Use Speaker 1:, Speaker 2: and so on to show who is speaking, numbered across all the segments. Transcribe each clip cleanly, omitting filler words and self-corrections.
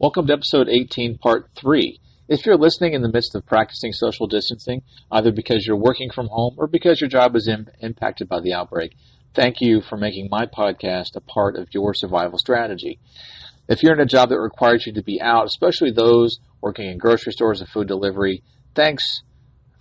Speaker 1: Welcome to episode 18, part 3. If you're listening in the midst of practicing social distancing, either because you're working from home or because your job is impacted by the outbreak, thank you for making my podcast a part of your survival strategy. If you're in a job that requires you to be out, especially those working in grocery stores and food delivery, thanks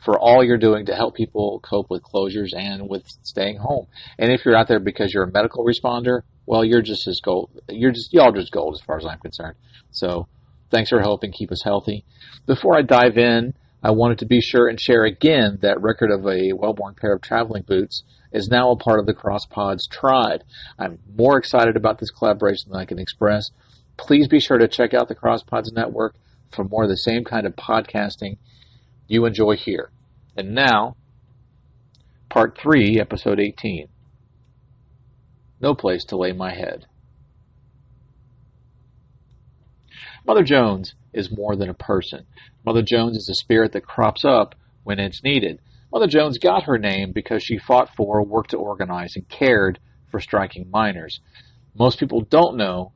Speaker 1: for all you're doing to help people cope with closures and with staying home. And if you're out there because you're a medical responder, well, y'all just gold as far as I'm concerned. So thanks for helping keep us healthy. Before I dive in, I wanted to be sure and share again that Record of a Well-Worn Pair of Traveling Boots is now a part of the CrossPods tribe. I'm more excited about this collaboration than I can express. Please be sure to check out the CrossPods network for more of the same kind of podcasting you enjoy here. And now, part 3, episode 18. No place to lay my head. Mother Jones is more than a person. Mother Jones is a spirit that crops up when it's needed. Mother Jones got her name because she fought for, worked to organize, and cared for striking miners. Most people don't know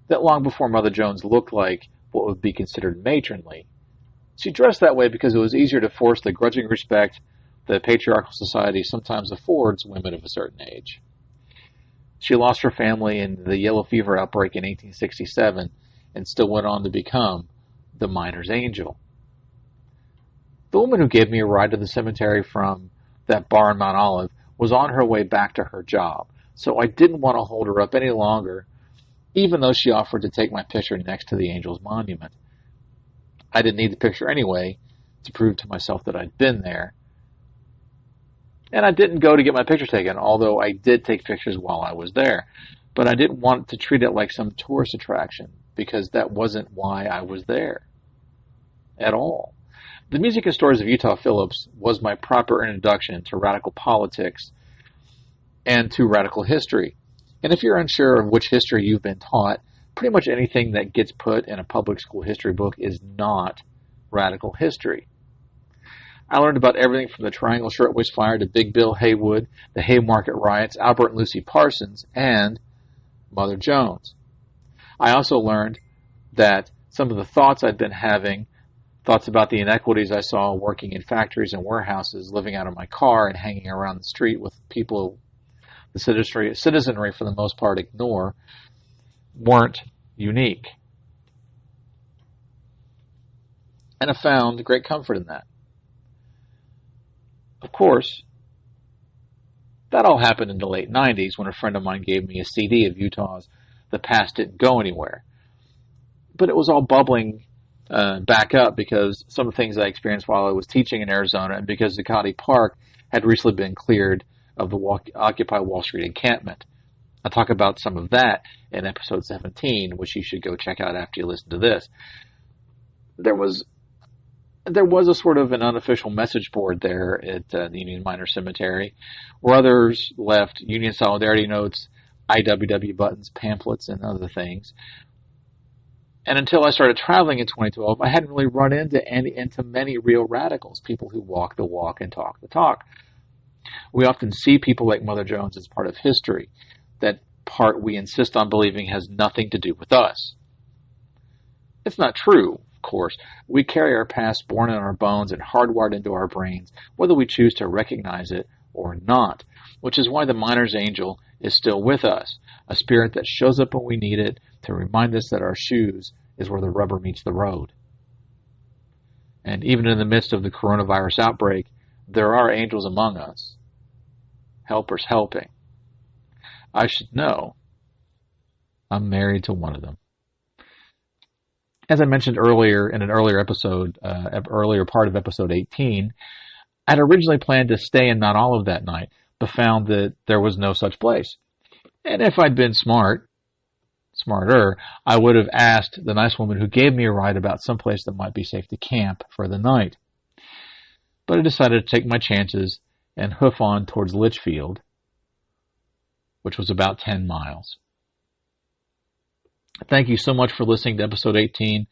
Speaker 1: that long before Mother Jones looked like what would be considered matronly, she dressed that way because it was easier to force the grudging respect that patriarchal society sometimes affords women of a certain age. She lost her family in the yellow fever outbreak in 1867 and still went on to become the miner's angel. The woman who gave me a ride to the cemetery from that bar in Mount Olive was on her way back to her job, so I didn't want to hold her up any longer, even though she offered to take my picture next to the angel's monument. I didn't need the picture anyway to prove to myself that I'd been there. And I didn't go to get my picture taken, although I did take pictures while I was there. But I didn't want to treat it like some tourist attraction, because that wasn't why I was there at all. The Music and Stories of Utah Phillips was my proper introduction to radical politics and to radical history. And if you're unsure of which history you've been taught, pretty much anything that gets put in a public school history book is not radical history. I learned about everything from the Triangle Shirtwaist Fire to Big Bill Haywood, the Haymarket Riots, Albert and Lucy Parsons, and Mother Jones. I also learned that some of the thoughts I'd been having, thoughts about the inequities I saw working in factories and warehouses, living out of my car and hanging around the street with people the citizenry for the most part ignore, weren't unique. And I found great comfort in that. Of course, that all happened in the late 90s when a friend of mine gave me a CD of Utah's The Past Didn't Go Anywhere. But it was all bubbling back up because some of the things I experienced while I was teaching in Arizona and because Zuccotti Park had recently been cleared of the Occupy Wall Street encampment. I'll talk about some of that in episode 17, which you should go check out after you listen to this. There was a sort of an unofficial message board there at the Union Miner Cemetery, where others left Union Solidarity notes, IWW buttons, pamphlets, and other things. And until I started traveling in 2012, I hadn't really run into many real radicals, people who walk the walk and talk the talk. We often see people like Mother Jones as part of history. That part we insist on believing has nothing to do with us. It's not true, of course. We carry our past born in our bones and hardwired into our brains, whether we choose to recognize it or not, which is why the miner's angel is still with us, a spirit that shows up when we need it to remind us that our shoes is where the rubber meets the road. And even in the midst of the coronavirus outbreak, there are angels among us, helpers helping. I should know I'm married to one of them. As I mentioned earlier in an earlier episode, earlier part of episode 18, I'd originally planned to stay in Mount Olive that night, but found that there was no such place. And if I'd been smarter, I would have asked the nice woman who gave me a ride about some place that might be safe to camp for the night. But I decided to take my chances and hoof on towards Litchfield, which was about 10 miles. Thank you so much for listening to episode 18,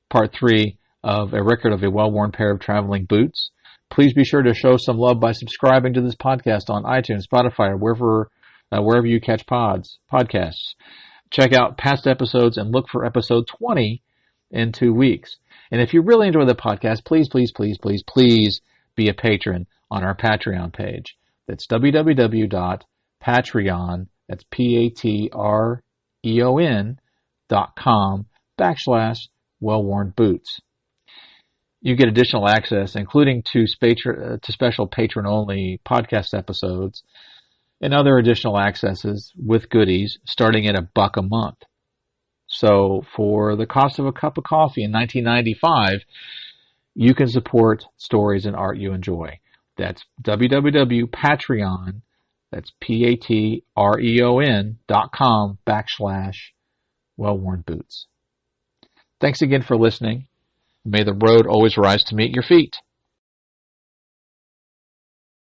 Speaker 1: part 3 of A Record of a Well-Worn Pair of Traveling Boots. Please be sure to show some love by subscribing to this podcast on iTunes, Spotify, or wherever you catch podcasts. Check out past episodes and look for episode 20, in 2 weeks. And if you really enjoy the podcast, please, please, please, please, please be a patron on our Patreon page. That's www.patreon, that's patreon.com/Well-Worn Boots. You get additional access, including to special patron-only podcast episodes and other additional accesses with goodies starting at $1 a month. So for the cost of a cup of coffee in 1995, you can support stories and art you enjoy. That's www.patreon, that's patreon.com/Well-Worn Boots. Thanks again for listening. May the road always rise to meet your feet.